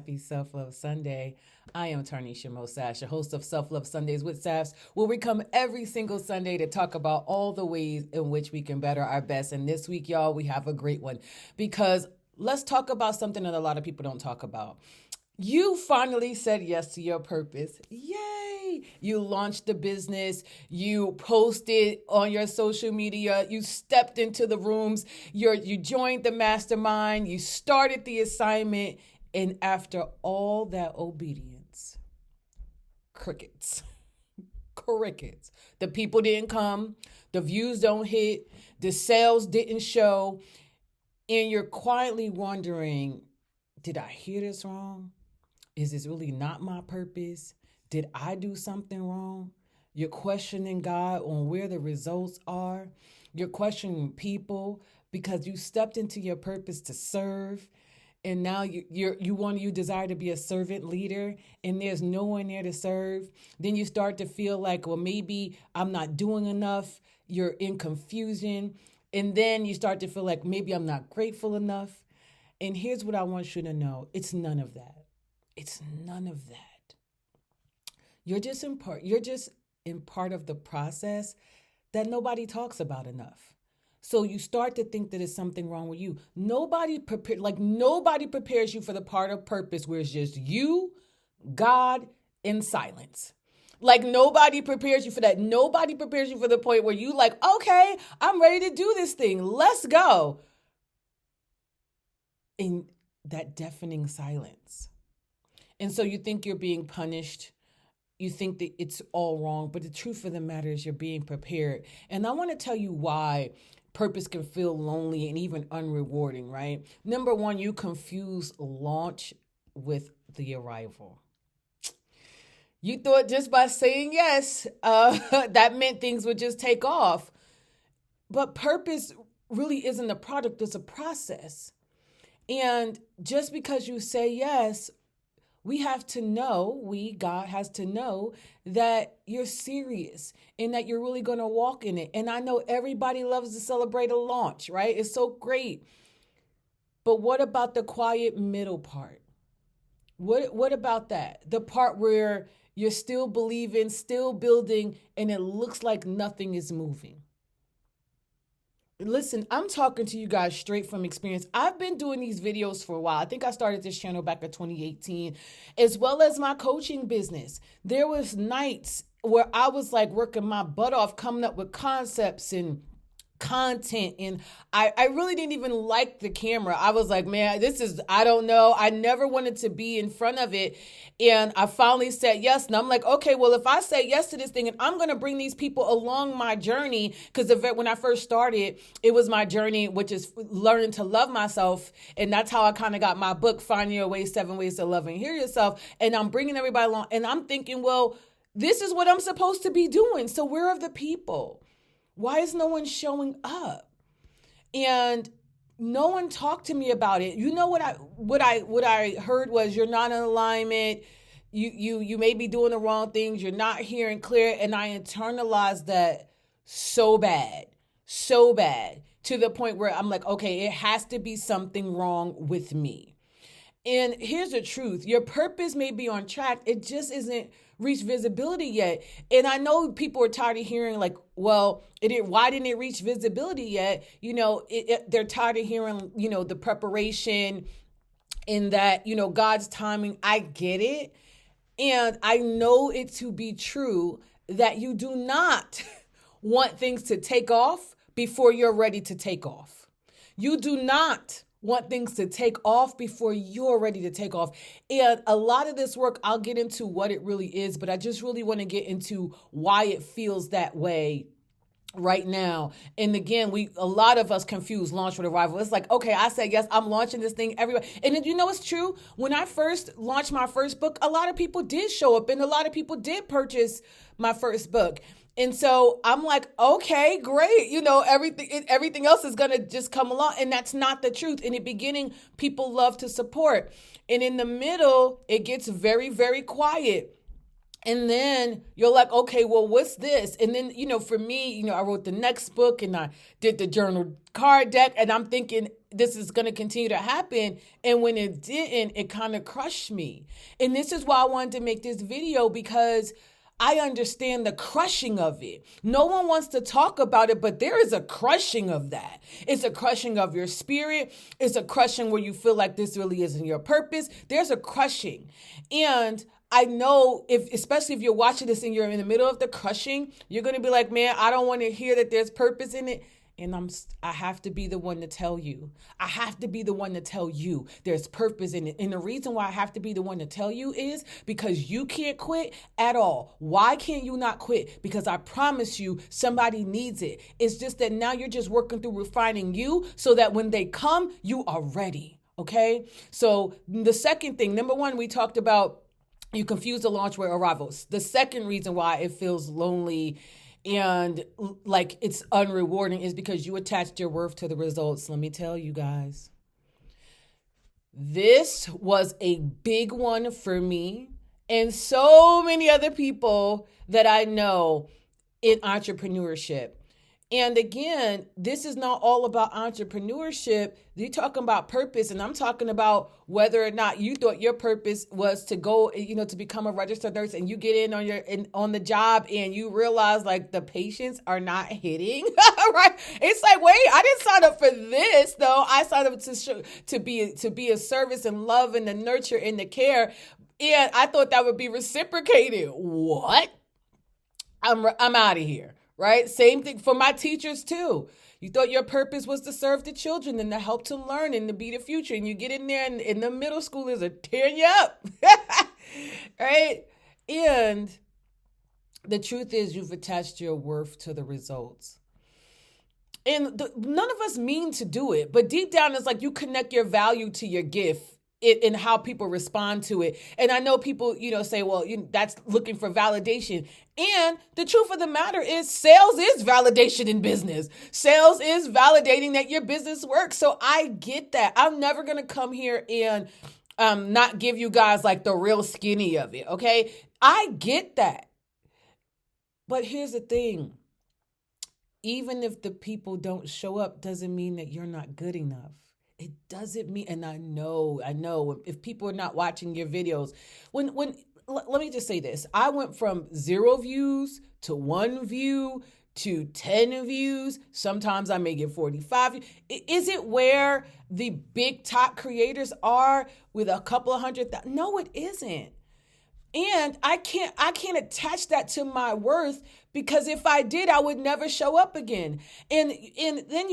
happy Self-Love Sunday. I am Tarnisha Mosash, your host of Self-Love Sundays with Safs, where we come every single Sunday to talk about all the ways in which we can better our best. And this week, y'all, we have a great one because let's talk about something that a lot of people don't talk about. You finally said yes to your purpose. Yay! You launched the business. You posted on your social media. You stepped into the rooms. You joined the mastermind. You started the assignment. And after all that obedience, crickets. Crickets. The people didn't come. The views don't hit. The sales didn't show. And you're quietly wondering, did I hear this wrong? Is this really not my purpose? Did I do something wrong? You're questioning God on where the results are. You're questioning people because you stepped into your purpose to serve. And now you desire to be a servant leader and there's no one there to serve. Then you start to feel like, well, maybe I'm not doing enough. You're in confusion. And then you start to feel like maybe I'm not grateful enough. And here's what I want you to know. It's none of that. It's none of that. You're just in part of the process that nobody talks about enough. So you start to think that there's something wrong with you. Nobody prepares you for the part of purpose where it's just you, God, and silence. Like nobody prepares you for that. Nobody prepares you for the point where you like, okay, I'm ready to do this thing. Let's go. In that deafening silence. And so you think you're being punished. You think that it's all wrong. But the truth of the matter is you're being prepared. And I want to tell you why purpose can feel lonely and even unrewarding, right? Number one, you confuse launch with the arrival. You thought just by saying yes, that meant things would just take off. But purpose really isn't a product, it's a process. And just because you say yes, God has to know that you're serious and that you're really going to walk in it. And I know everybody loves to celebrate a launch, right? It's so great. But what about the quiet middle part? What about that? The part where you're still believing, still building, and it looks like nothing is moving. Listen, I'm talking to you guys straight from experience. I've been doing these videos for a while. I think I started this channel back in 2018, as well as my coaching business. There was nights where I was like working my butt off, coming up with concepts and content. And I really didn't even like the camera. I was like, man, I don't know. I never wanted to be in front of it. And I finally said yes. And I'm like, okay, well, if I say yes to this thing and I'm going to bring these people along my journey, because when I first started, it was my journey, which is learning to love myself. And that's how I kind of got my book, Finding Your Way, 7 Ways to Love and Heal Yourself. And I'm bringing everybody along. And I'm thinking, well, this is what I'm supposed to be doing. So where are the people? Why is no one showing up? And no one talked to me about it. You know what I heard was you're not in alignment. You may be doing the wrong things. You're not hearing clear. And I internalized that so bad to the point where I'm like, okay, it has to be something wrong with me. And here's the truth. Your purpose may be on track. It just isn't reached visibility yet. And I know people are tired of hearing like, well, why didn't it reach visibility yet? They're tired of hearing, the preparation and that, God's timing. I get it. And I know it to be true that you do not want things to take off before you're ready to take off. You do not want things to take off before you're ready to take off. And a lot of this work, I'll get into what it really is, but I just really want to get into why it feels that way right now. And again, a lot of us confuse launch with arrival. It's like, okay, I said, yes, I'm launching this thing everywhere. And then, it's true. When I first launched my first book, a lot of people did show up and a lot of people did purchase my first book. And so I'm like, okay, great. Everything else is going to just come along. And that's not the truth. In the beginning, people love to support. And in the middle, it gets very, very quiet. And then you're like, okay, well, what's this? And then, for me, I wrote the next book and I did the journal card deck, and I'm thinking this is going to continue to happen. And when it didn't, it kind of crushed me. And this is why I wanted to make this video, because I understand the crushing of it. No one wants to talk about it, but there is a crushing of that. It's a crushing of your spirit. It's a crushing where you feel like this really isn't your purpose. There's a crushing. And I know, especially if you're watching this and you're in the middle of the crushing, you're going to be like, man, I don't want to hear that there's purpose in it. And I have to be the one to tell you. I have to be the one to tell you there's purpose in it. And the reason why I have to be the one to tell you is because you can't quit at all. Why can't you not quit? Because I promise you, somebody needs it. It's just that now you're just working through refining you so that when they come, you are ready. Okay? So the second thing, number one, we talked about you confuse the launch with arrivals. The second reason why it feels lonely and like it's unrewarding is because you attached your worth to the results. Let me tell you guys, this was a big one for me and so many other people that I know in entrepreneurship. And again, this is not all about entrepreneurship. You're talking about purpose, and I'm talking about whether or not you thought your purpose was to go, to become a registered nurse, and you get on the job and you realize like the patients are not hitting, right? It's like, wait, I didn't sign up for this though. I signed up to be a service and love and the nurture and the care, and I thought that would be reciprocated. What? I'm out of here. Right? Same thing for my teachers too. You thought your purpose was to serve the children and to help to learn and to be the future. And you get in there and the middle schoolers are tearing you up. Right? And the truth is you've attached your worth to the results. And none of us mean to do it, but deep down it's like you connect your value to your gift. And how people respond to it. And I know people, say, well, that's looking for validation. And the truth of the matter is sales is validation in business. Sales is validating that your business works. So I get that. I'm never going to come here and not give you guys like the real skinny of it. Okay. I get that. But here's the thing. Even if the people don't show up, doesn't mean that you're not good enough. It doesn't mean, and I know, if people are not watching your videos, let me just say this. I went from 0 views to 1 view to 10 views. Sometimes I may get 45. Is it where the big top creators are with a couple of 100,000? No, it isn't. And I can't attach that to my worth, because if I did, I would never show up again. And then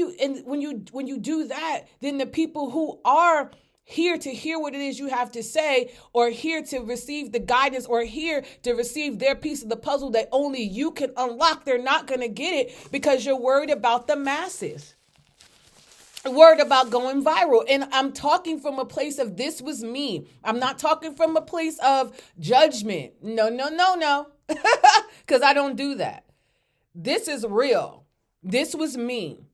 when you do that, then the people who are here to hear what it is you have to say, or here to receive the guidance, or here to receive their piece of the puzzle that only you can unlock, they're not going to get it because you're worried about the masses. Worried about going viral. And I'm talking from a place of this was me. I'm not talking from a place of judgment. No. Because I don't do that. This is real. This was me.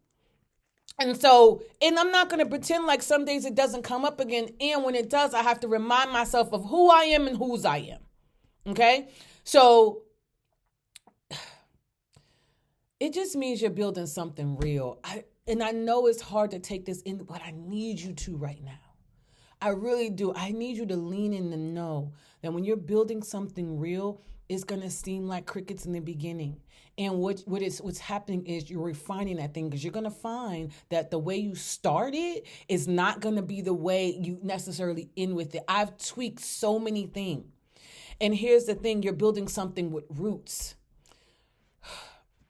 And I'm not going to pretend like some days it doesn't come up again. And when it does, I have to remind myself of who I am and whose I am. Okay? So it just means you're building something real. And I know it's hard to take this in, but I need you to right now. I really do. I need you to lean in and know that when you're building something real, it's going to seem like crickets in the beginning. And what's happening is you're refining that thing, because you're going to find that the way you started is not going to be the way you necessarily end with it. I've tweaked so many things. And here's the thing, you're building something with roots.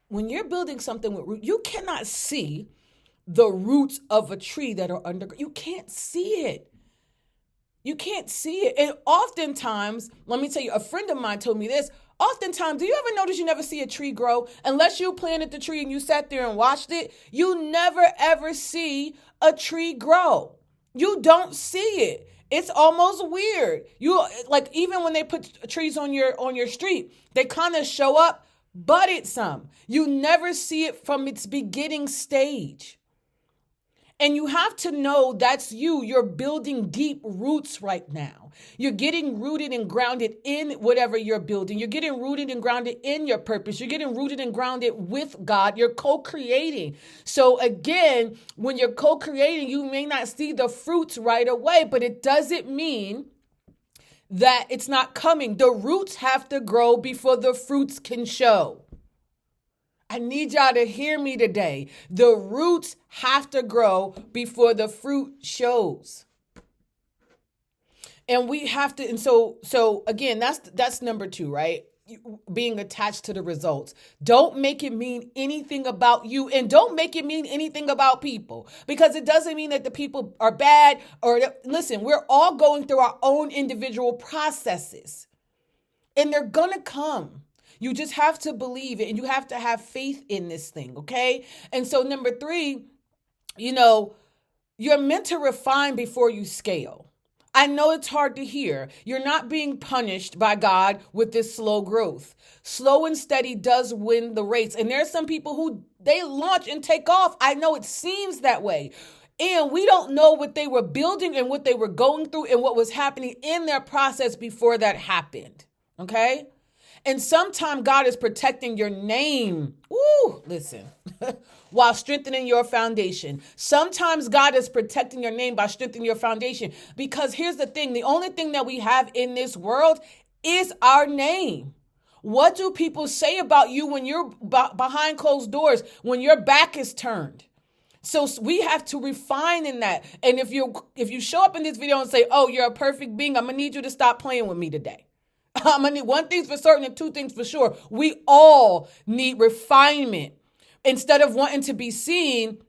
When you're building something with roots, you cannot see the roots of a tree that are underground. You can't see it. You can't see it. And oftentimes, let me tell you, a friend of mine told me this. Oftentimes, do you ever notice you never see a tree grow? Unless you planted the tree and you sat there and watched it, you never ever see a tree grow. You don't see it. It's almost weird. You like, even when they put trees on your street, they kind of show up, but it's some. You never see it from its beginning stage. And you have to know that's you. You're building deep roots right now. You're getting rooted and grounded in whatever you're building. You're getting rooted and grounded in your purpose. You're getting rooted and grounded with God. You're co-creating. So again, when you're co-creating, you may not see the fruits right away, but it doesn't mean that it's not coming. The roots have to grow before the fruits can show. I need y'all to hear me today. The roots have to grow before the fruit shows. And we have to, and so again, that's number 2, right? Being attached to the results. Don't make it mean anything about you, and don't make it mean anything about people, because it doesn't mean that the people are bad listen, we're all going through our own individual processes, and they're gonna come. You just have to believe it, and you have to have faith in this thing, okay? And so number 3, you're meant to refine before you scale. I know it's hard to hear. You're not being punished by God with this slow growth. Slow and steady does win the race. And there are some people who they launch and take off. I know it seems that way. And we don't know what they were building and what they were going through and what was happening in their process before that happened, okay? And sometimes God is protecting your name. Woo, listen, while strengthening your foundation. Sometimes God is protecting your name by strengthening your foundation. Because here's the thing. The only thing that we have in this world is our name. What do people say about you when you're behind closed doors, when your back is turned? So we have to refine in that. And if you show up in this video and say, oh, you're a perfect being, I'm going to need you to stop playing with me today. I'm going to need 1 thing's for certain and 2 things for sure. We all need refinement. Instead of wanting to be seen,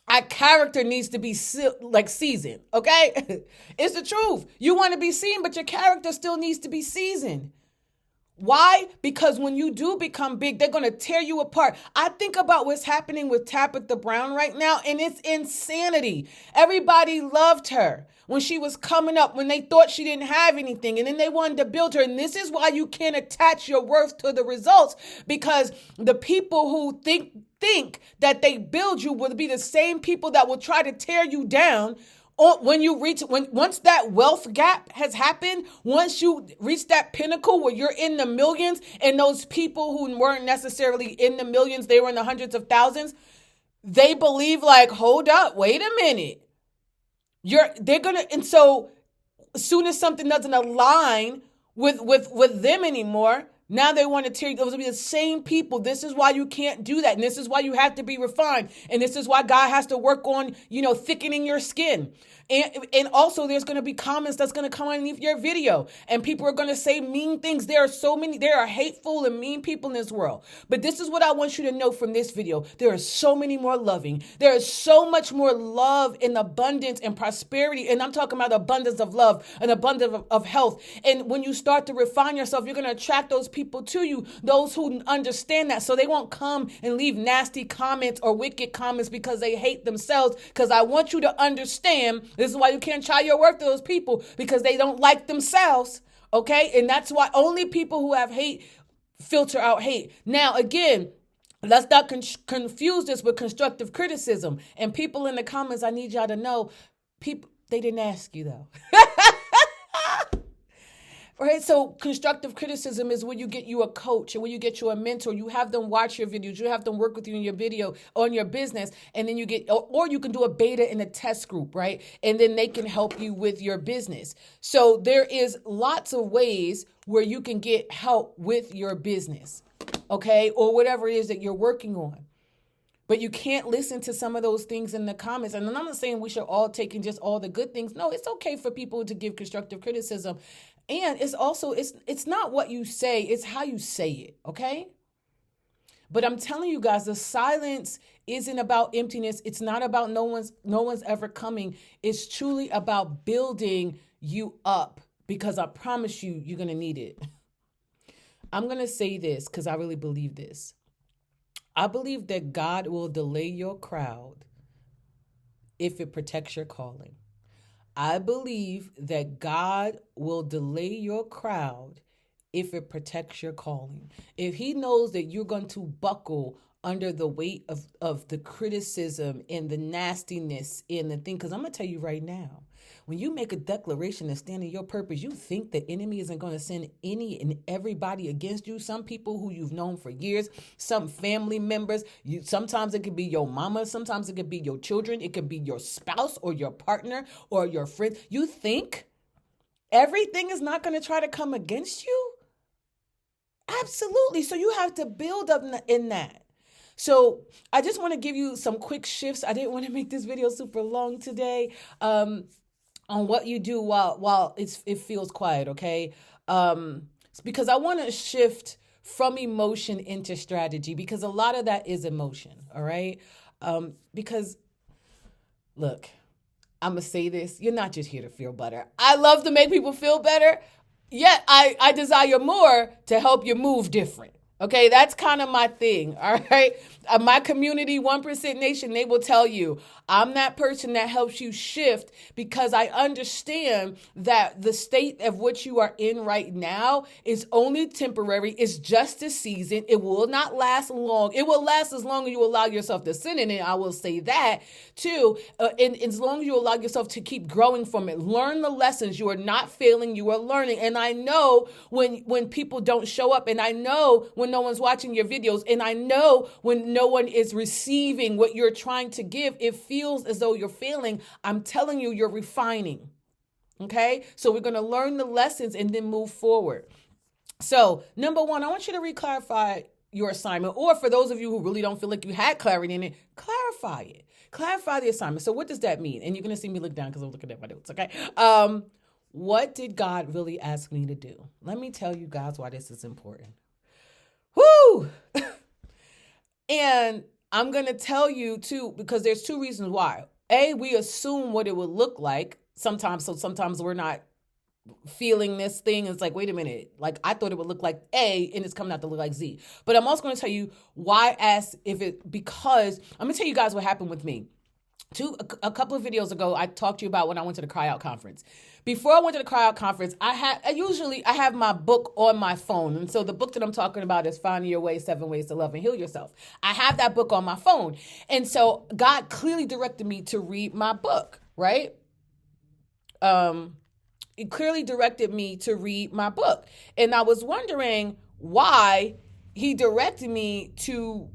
our character needs to be seasoned, okay? It's the truth. You want to be seen, but your character still needs to be seasoned. Why? Because when you do become big, they're going to tear you apart. I think about what's happening with Tabitha Brown right now, and it's insanity. Everybody loved her when she was coming up, when they thought she didn't have anything, and then they wanted to build her. And this is why you can't attach your worth to the results, because the people who think that they build you will be the same people that will try to tear you down. Or once that wealth gap has happened, once you reach that pinnacle where you're in the millions, and those people who weren't necessarily in the millions, they were in the hundreds of thousands, they believe like, hold up, wait a minute. And so as soon as something doesn't align with them anymore, now they want to tear you. Those will be the same people. This is why you can't do that. And this is why you have to be refined. And this is why God has to work on, thickening your skin. And also there's going to be comments that's going to come underneath your video. And people are going to say mean things. There are hateful and mean people in this world. But this is what I want you to know from this video. There are so many more loving. There is so much more love and abundance and prosperity. And I'm talking about abundance of love, an abundance of health. And when you start to refine yourself, you're going to attract those people to you, those who understand that, so they won't come and leave nasty comments or wicked comments because they hate themselves. Because I want you to understand, this is why you can't try your work to those people, because they don't like themselves, okay? And that's why only people who have hate filter out hate. Now, again, let's not confuse this with constructive criticism. And people in the comments, I need y'all to know, people, they didn't ask you though. Right? So constructive criticism is when you get you a coach and when you get you a mentor, you have them watch your videos, you have them work with you in your video on your business, and then you get, or you can do a beta in a test group, right? And then they can help you with your business. So there is lots of ways where you can get help with your business, okay? Or whatever it is that you're working on. But you can't listen to some of those things in the comments. And I'm not saying we should all take in just all the good things. No, it's okay for people to give constructive criticism. And it's also, it's not what you say, it's how you say it, okay? But I'm telling you guys, the silence isn't about emptiness. It's not about no one's ever coming. It's truly about building you up, because I promise you, you're going to need it. I'm going to say this because I really believe this. I believe that God will delay your crowd if it protects your calling. I believe that God will delay your crowd if it protects your calling. If he knows that you're going to buckle under the weight of the criticism and the nastiness in the thing. Because I'm going to tell you right now, when you make a declaration and stand in your purpose, you think the enemy isn't going to send any and everybody against you. Some people who you've known for years, some family members. Sometimes it could be your mama. Sometimes it could be your children. It could be your spouse or your partner or your friend. You think everything is not going to try to come against you? Absolutely. So you have to build up in that. So I just want to give you some quick shifts. I didn't want to make this video super long today on what you do while it feels quiet, okay? It's because I want to shift from emotion into strategy, because a lot of that is emotion, all right? Because, look, I'm going to say this. You're not just here to feel better. I love to make people feel better, yet I desire more to help you move different. Okay, that's kind of my thing, all right? My community, 1% Nation, they will tell you, I'm that person that helps you shift, because I understand that the state of which you are in right now is only temporary. It's just a season. It will not last long. It will last as long as you allow yourself to sin in it. I will say that too. And as long as you allow yourself to keep growing from it, learn the lessons. You are not failing. You are learning. And I know when people don't show up, and I know when no one's watching your videos, and I know when no one is receiving what you're trying to give, it feels as though you're failing. I'm telling you, you're refining. Okay? So we're going to learn the lessons and then move forward. So number one, I want you to re-clarify your assignment, or for those of you who really don't feel like you had clarity in it, clarify it. Clarify the assignment. So what does that mean? And you're going to see me look down because I'm looking at my notes. Okay? What did God really ask me to do? Let me tell you guys why this is important. Woo! And I'm going to tell you too, because there's two reasons why. A, we assume what it would look like sometimes. So sometimes we're not feeling this thing. It's like, wait a minute. Like, I thought it would look like A, and it's coming out to look like Z. But I'm also going to tell you why because I'm going to tell you guys what happened with me. A couple of videos ago, I talked to you about when I went to the Cry Out Conference. Before I went to the Cry Out Conference, I have my book on my phone. And so the book that I'm talking about is Finding Your Way, 7 Ways to Love and Heal Yourself. I have that book on my phone. And so God clearly directed me to read my book, right? It clearly directed me to read my book. And I was wondering why he directed me to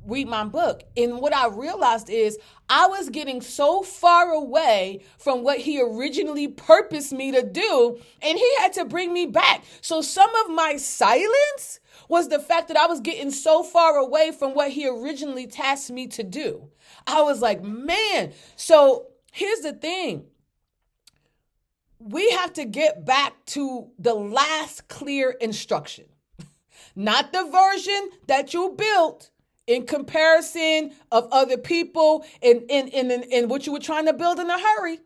read my book. And what I realized is I was getting so far away from what he originally purposed me to do, and he had to bring me back. So some of my silence was the fact that I was getting so far away from what he originally tasked me to do. I was like, man. So here's the thing. We have to get back to the last clear instruction, not the version that you built in comparison of other people and what you were trying to build in a hurry.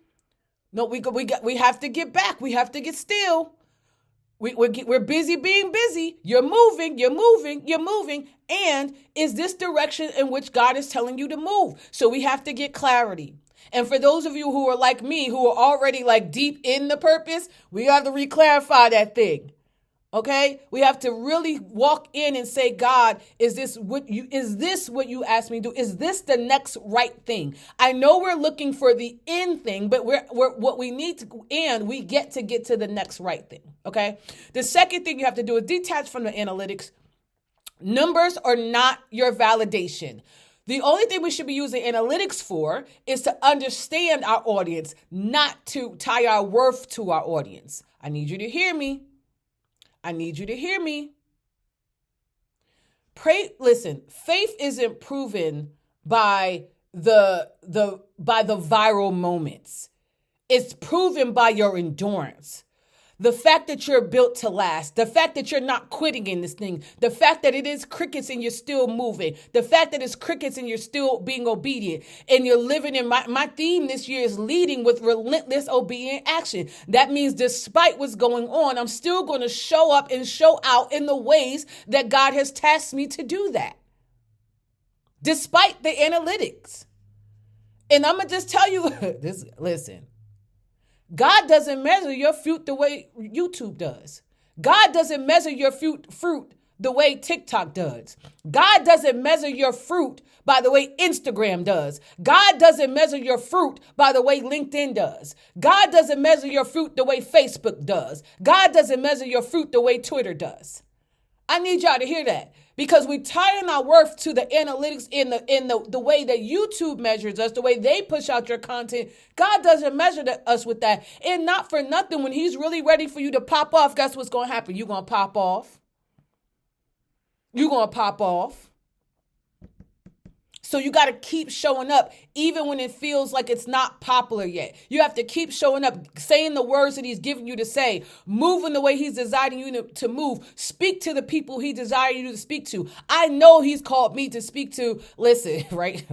No, we have to get back. We have to get still. We're busy being busy. You're moving. And is this direction in which God is telling you to move? So we have to get clarity. And for those of you who are like me, who are already like deep in the purpose, we have to re-clarify that thing. Okay, we have to really walk in and say, God, is this what you asked me to do? Is this the next right thing? I know we're looking for the end thing, but we're what we need to, and we get to the next right thing. Okay. The second thing you have to do is detach from the analytics. Numbers are not your validation. The only thing we should be using analytics for is to understand our audience, not to tie our worth to our audience. I need you to hear me. Listen, faith isn't proven by the viral moments. It's proven by your endurance. The fact that you're built to last, the fact that you're not quitting in this thing, the fact that it is crickets and you're still moving, the fact that it's crickets and you're still being obedient, and you're living in my theme this year is leading with relentless obedient action. That means despite what's going on, I'm still going to show up and show out in the ways that God has tasked me to do that. Despite the analytics. And I'm going to just tell you this, listen. God doesn't measure your fruit the way YouTube does. God doesn't measure your fruit the way TikTok does. God doesn't measure your fruit by the way Instagram does. God doesn't measure your fruit by the way LinkedIn does. God doesn't measure your fruit the way Facebook does. God doesn't measure your fruit the way Twitter does. I need y'all to hear that, because we tying our worth to the analytics in the way that YouTube measures us, the way they push out your content. God doesn't measure us with that. And not for nothing, when he's really ready for you to pop off, guess what's going to happen? You're going to pop off. You're going to pop off. So you got to keep showing up, even when it feels like it's not popular yet. You have to keep showing up, saying the words that he's giving you to say, moving the way he's desiring you to move, speak to the people he desires you to speak to. I know he's called me to speak to, listen, right?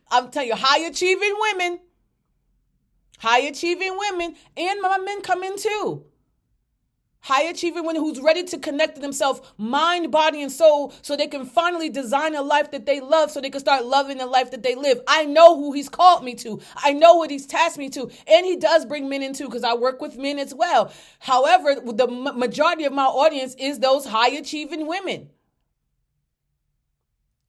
I'm telling you, high achieving women, and my men come in too. High achieving women who's ready to connect to themselves, mind, body, and soul, so they can finally design a life that they love, so they can start loving the life that they live. I know who he's called me to. I know what he's tasked me to. And he does bring men in too, because I work with men as well. However, the majority of my audience is those high achieving women.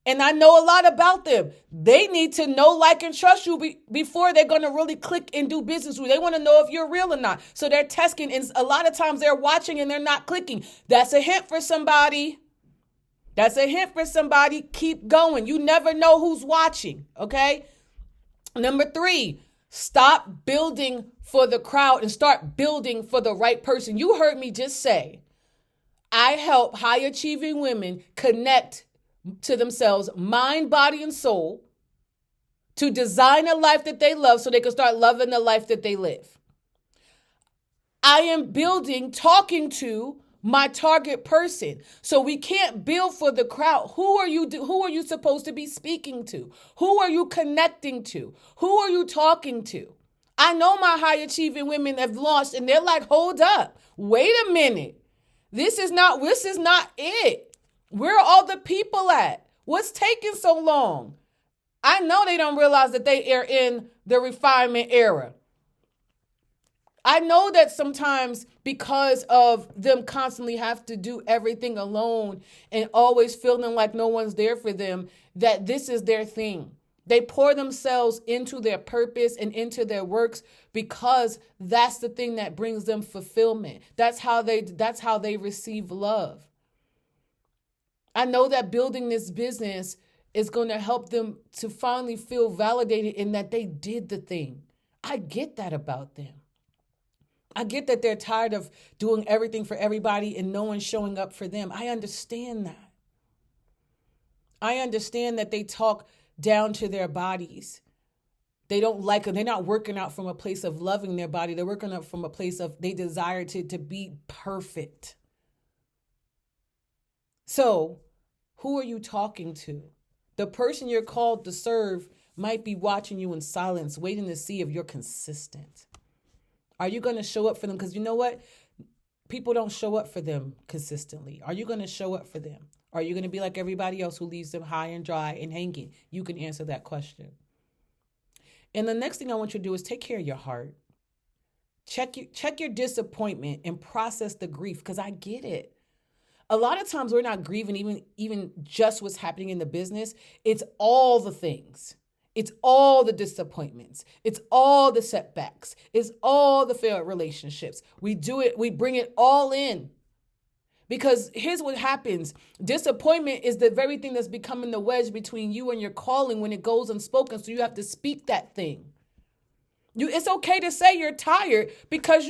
And I know a lot about them. They need to know, like, and trust you before they're going to really click and do business with you. They want to know if you're real or not. So they're testing, and a lot of times they're watching and they're not clicking. That's a hint for somebody. Keep going. You never know who's watching, okay? Number 3, stop building for the crowd and start building for the right person. You heard me just say, I help high achieving women connect to themselves, mind, body, and soul, to design a life that they love so they can start loving the life that they live. I am talking to my target person. So we can't build for the crowd. Who are you supposed to be speaking to? Who are you connecting to? Who are you talking to? I know my high achieving women have launched and they're like, hold up, wait a minute. This is not it. Where are all the people at? What's taking so long? I know they don't realize that they are in the refinement era. I know that sometimes, because of them constantly have to do everything alone and always feeling like no one's there for them, that this is their thing. They pour themselves into their purpose and into their works because that's the thing that brings them fulfillment. That's how they receive love. I know that building this business is going to help them to finally feel validated in that they did the thing. I get that about them. I get that they're tired of doing everything for everybody and no one showing up for them. I understand that. I understand that they talk down to their bodies. They don't like them. They're not working out from a place of loving their body. They're working out from a place of they desire to be perfect. So, who are you talking to? The person you're called to serve might be watching you in silence, waiting to see if you're consistent. Are you going to show up for them? Because you know what? People don't show up for them consistently. Are you going to show up for them? Are you going to be like everybody else who leaves them high and dry and hanging? You can answer that question. And the next thing I want you to do is take care of your heart. Check your disappointment and process the grief, because I get it. A lot of times we're not grieving even just what's happening in the business. It's all the things. It's all the disappointments. It's all the setbacks. It's all the failed relationships. We bring it all in. Because here's what happens. Disappointment is the very thing that's becoming the wedge between you and your calling when it goes unspoken. So you have to speak that thing. It's okay to say you're tired because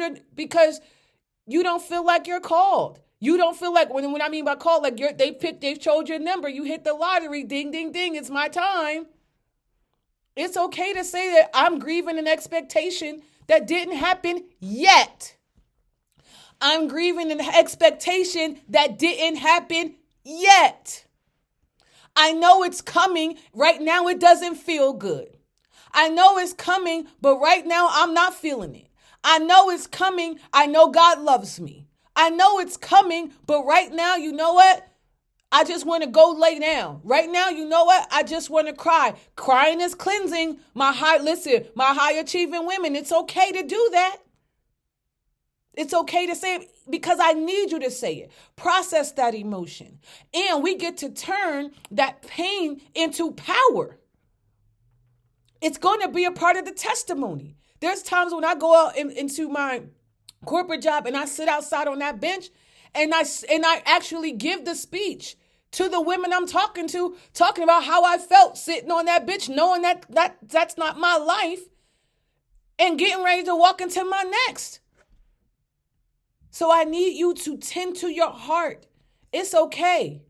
you don't feel like you're called. You don't feel like, when I mean by call, like they've chose your number. You hit the lottery, ding, ding, ding. It's my time. It's okay to say that I'm grieving an expectation that didn't happen yet. I'm grieving an expectation that didn't happen yet. I know it's coming. Right now, it doesn't feel good. I know it's coming, but right now, I'm not feeling it. I know it's coming. I know God loves me. I know it's coming, but right now, you know what? I just want to go lay down. Right now, you know what? I just want to cry. Crying is cleansing. My high achieving women, it's okay to do that. It's okay to say it because I need you to say it. Process that emotion. And we get to turn that pain into power. It's going to be a part of the testimony. There's times when I go out into my corporate job and I sit outside on that bench and I actually give the speech to the women I'm talking to, talking about how I felt sitting on that bench, knowing that's not my life, and getting ready to walk into my next. So I need you to tend to your heart. It's okay.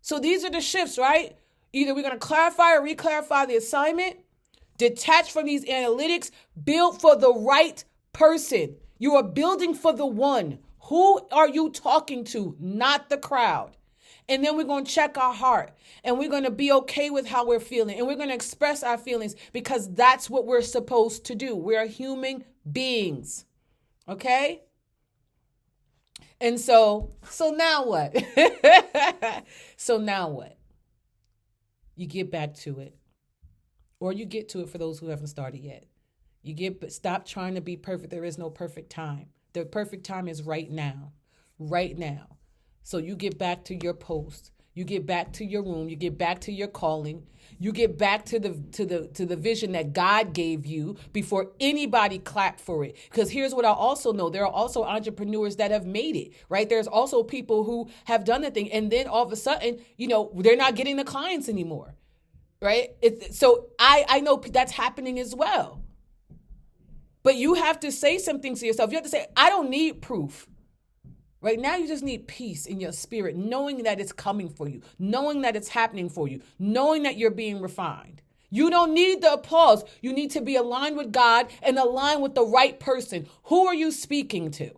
So these are the shifts, right? Either we're going to clarify or reclarify the assignment, detach from these analytics, build for the right person. You are building for the one. Who are you talking to? Not the crowd. And then we're going to check our heart, and we're going to be okay with how we're feeling, and we're going to express our feelings because that's what we're supposed to do. We're human beings. Okay? And so now what? So now what? You get back to it. Or you get to it for those who haven't started yet. Stop trying to be perfect. There is no perfect time. The perfect time is right now. Right now. So you get back to your post. You get back to your room. You get back to your calling. You get back to the vision that God gave you before anybody clapped for it. Because here's what I also know. There are also entrepreneurs that have made it, right? There's also people who have done the thing. And then all of a sudden, they're not getting the clients anymore, right? So I know that's happening as well. But you have to say something to yourself. You have to say, I don't need proof. Right now, you just need peace in your spirit, knowing that it's coming for you, knowing that it's happening for you, knowing that you're being refined. You don't need the applause. You need to be aligned with God and aligned with the right person. Who are you speaking to?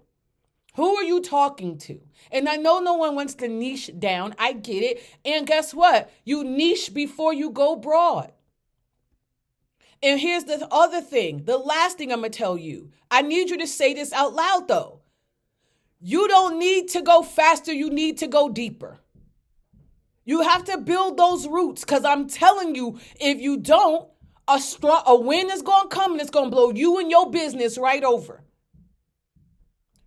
Who are you talking to? And I know no one wants to niche down. I get it. And guess what? You niche before you go broad. And here's the other thing. The last thing I'm going to tell you. I need you to say this out loud, though. You don't need to go faster. You need to go deeper. You have to build those roots, because I'm telling you, if you don't, a wind is going to come and it's going to blow you and your business right over.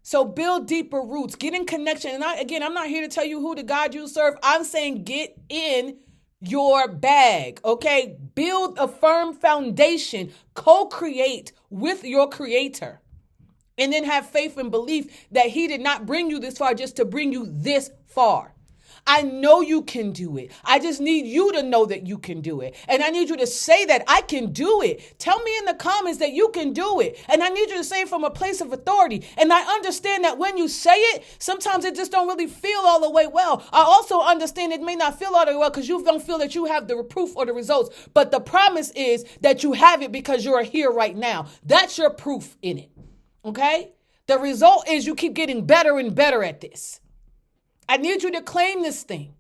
So build deeper roots. Get in connection. And I'm not here to tell you who the God you serve. I'm saying get in your bag, okay? Build a firm foundation. Co-create with your creator. And then have faith and belief that he did not bring you this far just to bring you this far. I know you can do it. I just need you to know that you can do it. And I need you to say that I can do it. Tell me in the comments that you can do it. And I need you to say it from a place of authority. And I understand that when you say it, sometimes it just don't really feel all the way well. I also understand it may not feel all the way well because you don't feel that you have the proof or the results. But the promise is that you have it because you're here right now. That's your proof in it. Okay? The result is you keep getting better and better at this. I need you to claim this thing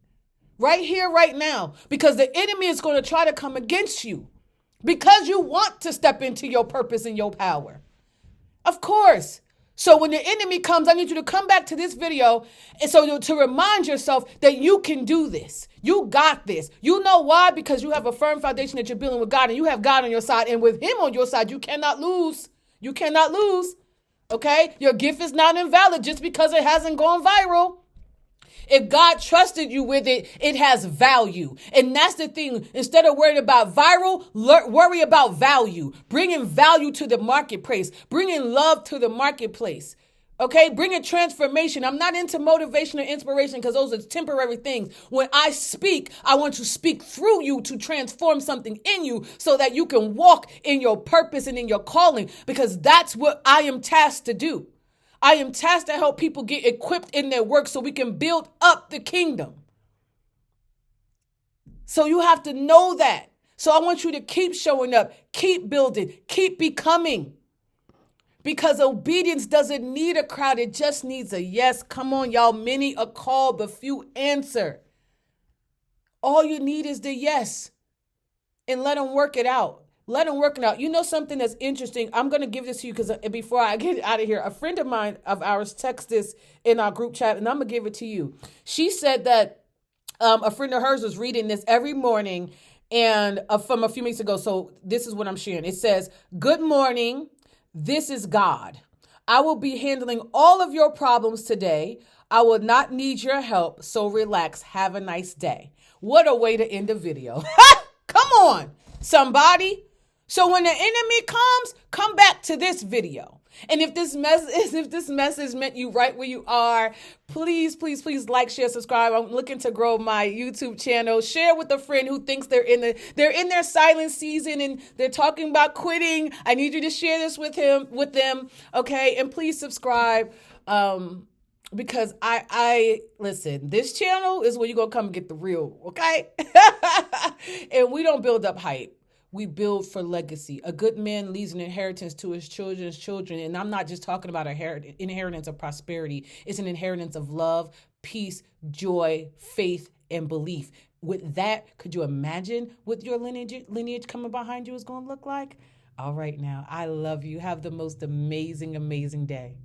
right here, right now, because the enemy is going to try to come against you because you want to step into your purpose and your power. Of course. So when the enemy comes, I need you to come back to this video and so to remind yourself that you can do this. You got this. You know why? Because you have a firm foundation that you're building with God and you have God on your side, and with him on your side, you cannot lose. You cannot lose. Okay? Your gift is not invalid just because it hasn't gone viral. If God trusted you with it, it has value. And that's the thing. Instead of worrying about viral, worry about value. Bringing value to the marketplace. Bringing love to the marketplace. Okay? Bringing transformation. I'm not into motivation or inspiration because those are temporary things. When I speak, I want to speak through you to transform something in you so that you can walk in your purpose and in your calling, because that's what I am tasked to do. I am tasked to help people get equipped in their work so we can build up the kingdom. So you have to know that. So I want you to keep showing up, keep building, keep becoming. Because obedience doesn't need a crowd. It just needs a yes. Come on, y'all. Many a call, but few answer. All you need is the yes. And let them work it out. Let them work it out. You know something that's interesting? I'm going to give this to you because before I get out of here, a friend of mine of ours texted this in our group chat, and I'm going to give it to you. She said that a friend of hers was reading this every morning and from a few weeks ago. So this is what I'm sharing. It says, "Good morning. This is God. I will be handling all of your problems today. I will not need your help, so relax. Have a nice day. What a way to end the video. Come on, somebody. So when the enemy comes, come back to this video. And if this message meant you right where you are, please, please, please like, share, subscribe. I'm looking to grow my YouTube channel. Share with a friend who thinks they're in their silent season and they're talking about quitting. I need you to share this with them. Okay. And please subscribe. Because I listen, this channel is where you're going to come and get the real. Okay. And we don't build up hype. We build for legacy. A good man leaves an inheritance to his children's children. And I'm not just talking about inheritance of prosperity. It's an inheritance of love, peace, joy, faith, and belief. With that, could you imagine what your lineage coming behind you is going to look like? All right now, I love you. Have the most amazing, amazing day.